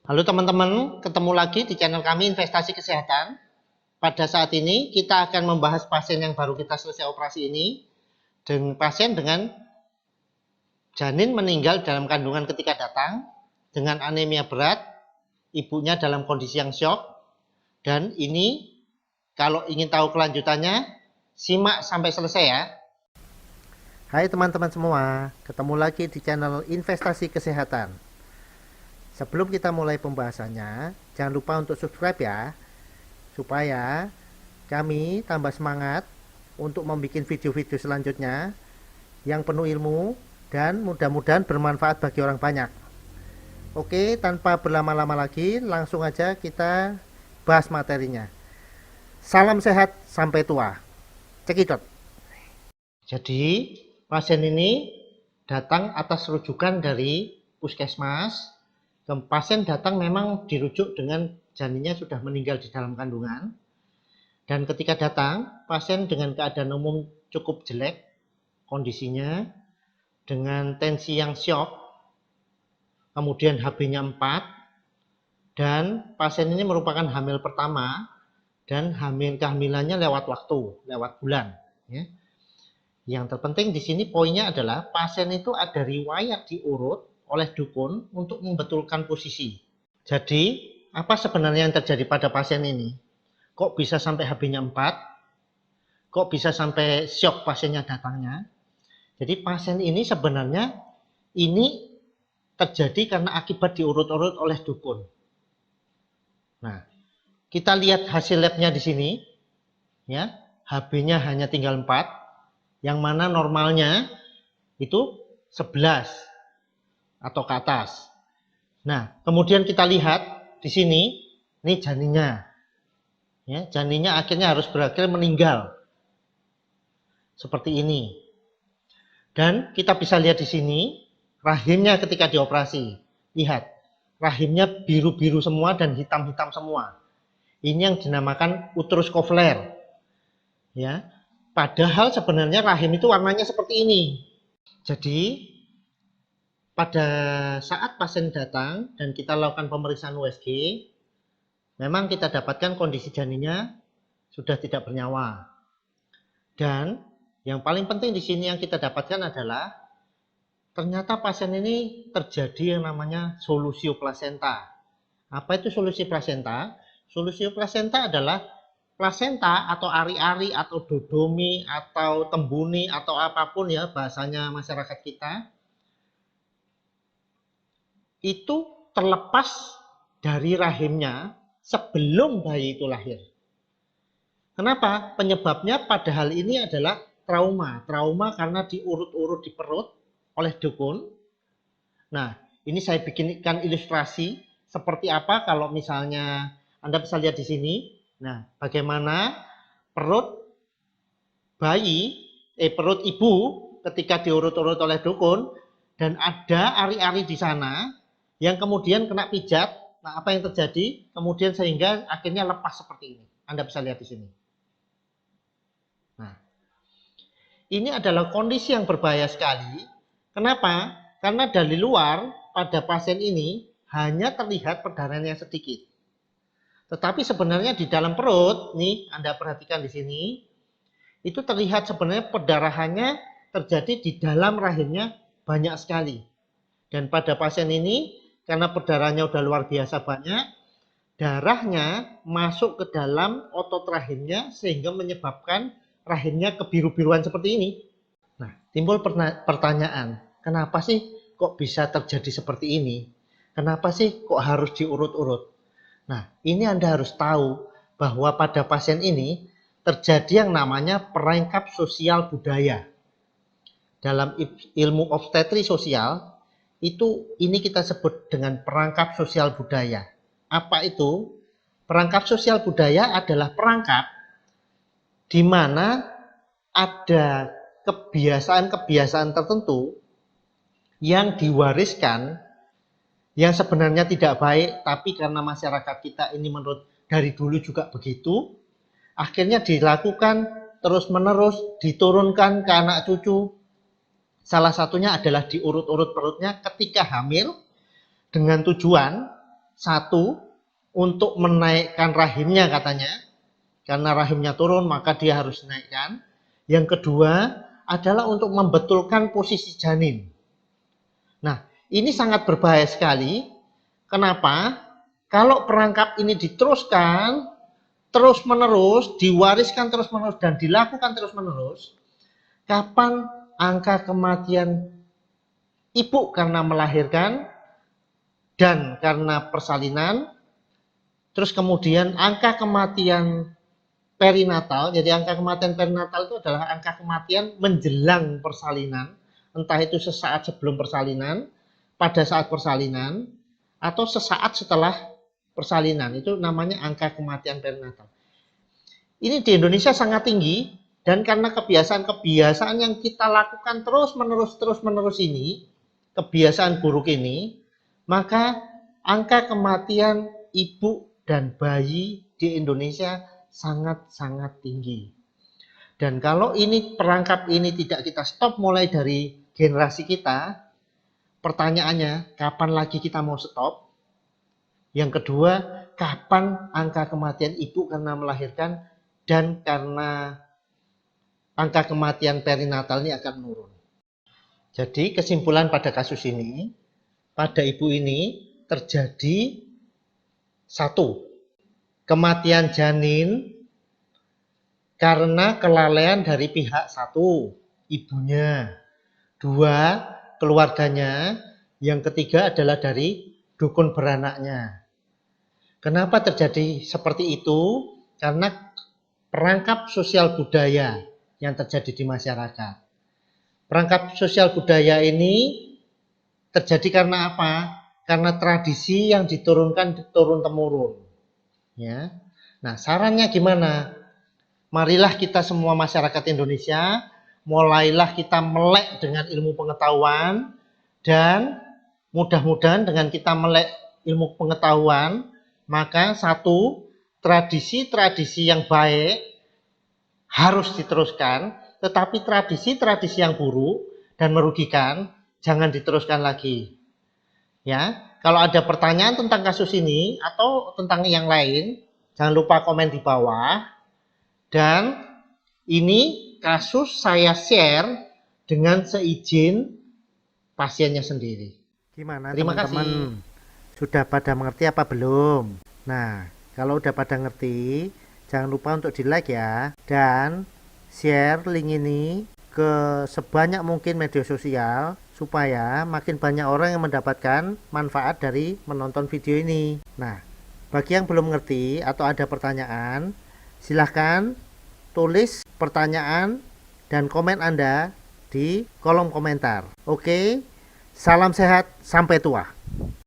Halo teman-teman, ketemu lagi di channel kami Investasi Kesehatan. Pada saat ini kita akan membahas pasien yang baru kita selesai operasi ini, dengan pasien dengan janin meninggal dalam kandungan ketika datang, dengan anemia berat, ibunya dalam kondisi yang syok, dan ini kalau ingin tahu kelanjutannya, simak sampai selesai ya. Hai teman-teman semua, ketemu lagi di channel Investasi Kesehatan. Sebelum kita mulai pembahasannya, jangan lupa untuk subscribe ya, supaya kami tambah semangat untuk membuat video-video selanjutnya yang penuh ilmu dan mudah-mudahan bermanfaat bagi orang banyak. Oke, tanpa berlama-lama lagi, langsung aja kita bahas materinya. Salam sehat sampai tua. Cekidot. Jadi, pasien ini datang atas rujukan dari puskesmas. Pasien datang memang dirujuk dengan janinnya sudah meninggal di dalam kandungan. Dan ketika datang, pasien dengan keadaan umum cukup jelek kondisinya, dengan tensi yang syok, kemudian HB-nya 4, dan pasien ini merupakan hamil pertama, dan kehamilannya lewat waktu, lewat bulan. Ya. Yang terpenting di sini poinnya adalah pasien itu ada riwayat diurut oleh dukun untuk membetulkan posisi. Jadi, apa sebenarnya yang terjadi pada pasien ini? Kok bisa sampai HB-nya 4? Kok bisa sampai syok pasiennya datangnya? Jadi pasien ini sebenarnya ini terjadi karena akibat diurut-urut oleh dukun. Nah, kita lihat hasil labnya di sini. Ya, HB-nya hanya tinggal 4, yang mana normalnya itu 11 atau ke atas. Nah, kemudian kita lihat di sini, ini janinnya. Ya, janinnya akhirnya harus berakhir meninggal. Seperti ini. Dan kita bisa lihat di sini, rahimnya ketika dioperasi. Lihat, rahimnya biru-biru semua dan hitam-hitam semua. Ini yang dinamakan uterus kofler. Ya, padahal sebenarnya rahim itu warnanya seperti ini. Jadi, pada saat pasien datang dan kita lakukan pemeriksaan USG, memang kita dapatkan kondisi janinnya sudah tidak bernyawa. Dan yang paling penting di sini yang kita dapatkan adalah ternyata pasien ini terjadi yang namanya solusio plasenta. Apa itu solusio plasenta? Solusio plasenta adalah plasenta atau ari-ari atau dodomi atau tembuni atau apapun ya bahasanya masyarakat kita, itu terlepas dari rahimnya sebelum bayi itu lahir. Kenapa? Penyebabnya pada hal ini adalah trauma. Trauma karena diurut-urut di perut oleh dukun. Nah, ini saya bikinkan ilustrasi seperti apa kalau misalnya Anda bisa lihat di sini. Nah, bagaimana perut bayi, perut ibu ketika diurut-urut oleh dukun dan ada ari-ari di sana yang kemudian kena pijat. Nah, apa yang terjadi? Kemudian sehingga akhirnya lepas seperti ini. Anda bisa lihat di sini. Nah, ini adalah kondisi yang berbahaya sekali. Kenapa? Karena dari luar pada pasien ini hanya terlihat perdarahan yang sedikit. Tetapi sebenarnya di dalam perut, nih Anda perhatikan di sini, itu terlihat sebenarnya perdarahannya terjadi di dalam rahimnya banyak sekali. Dan pada pasien ini, karena perdarahannya udah luar biasa banyak, darahnya masuk ke dalam otot rahimnya sehingga menyebabkan rahimnya kebiru-biruan seperti ini. Nah, timbul pertanyaan, kenapa sih kok bisa terjadi seperti ini? Kenapa sih kok harus diurut-urut? Nah, ini Anda harus tahu bahwa pada pasien ini terjadi yang namanya perangkap sosial budaya. Dalam ilmu obstetri sosial, ini kita sebut dengan perangkap sosial budaya. Apa itu? Perangkap sosial budaya adalah perangkap di mana ada kebiasaan-kebiasaan tertentu yang diwariskan yang sebenarnya tidak baik, tapi karena masyarakat kita ini menurut dari dulu juga begitu, akhirnya dilakukan terus-menerus, diturunkan ke anak cucu. Salah satunya adalah diurut-urut perutnya ketika hamil dengan tujuan Satu, untuk menaikkan rahimnya katanya. Karena rahimnya turun maka dia harus naikkan. Yang kedua adalah untuk membetulkan posisi janin. Nah, ini sangat berbahaya sekali. Kenapa? Kalau perangkap ini diteruskan terus-menerus, diwariskan terus-menerus dan dilakukan terus-menerus, kapan angka kematian ibu karena melahirkan dan karena persalinan, terus kemudian angka kematian perinatal, jadi angka kematian perinatal itu adalah angka kematian menjelang persalinan, entah itu sesaat sebelum persalinan, pada saat persalinan, atau sesaat setelah persalinan, itu namanya angka kematian perinatal. Ini di Indonesia sangat tinggi, dan karena kebiasaan-kebiasaan yang kita lakukan terus-menerus ini, kebiasaan buruk ini, maka angka kematian ibu dan bayi di Indonesia sangat-sangat tinggi. Dan kalau ini perangkap ini tidak kita stop mulai dari generasi kita, pertanyaannya kapan lagi kita mau stop? Yang kedua, kapan angka kematian ibu karena melahirkan dan karena angka kematian perinatal ini akan menurun. Jadi kesimpulan pada kasus ini, pada ibu ini terjadi satu, kematian janin karena kelalaian dari pihak satu, ibunya. Dua, keluarganya. Yang ketiga adalah dari dukun beranaknya. Kenapa terjadi seperti itu? Karena perangkap sosial budaya yang terjadi di masyarakat. Perangkap sosial budaya ini terjadi karena apa? Karena tradisi yang diturunkan turun-temurun. Ya. Nah, sarannya gimana? Marilah kita semua masyarakat Indonesia, mulailah kita melek dengan ilmu pengetahuan, dan mudah-mudahan dengan kita melek ilmu pengetahuan, maka satu, tradisi-tradisi yang baik harus diteruskan, tetapi tradisi-tradisi yang buruk dan merugikan jangan diteruskan lagi. Ya, kalau ada pertanyaan tentang kasus ini atau tentang yang lain, jangan lupa komen di bawah. Dan ini kasus saya share dengan seizin pasiennya sendiri. Gimana Terima teman-teman? kasih. Sudah pada mengerti apa belum? Nah, kalau udah pada ngerti, jangan lupa untuk di like ya. Dan share link ini ke sebanyak mungkin media sosial supaya makin banyak orang yang mendapatkan manfaat dari menonton video ini. Nah, bagi yang belum ngerti atau ada pertanyaan, silahkan tulis pertanyaan dan komen Anda di kolom komentar. Oke, salam sehat, sampai tua.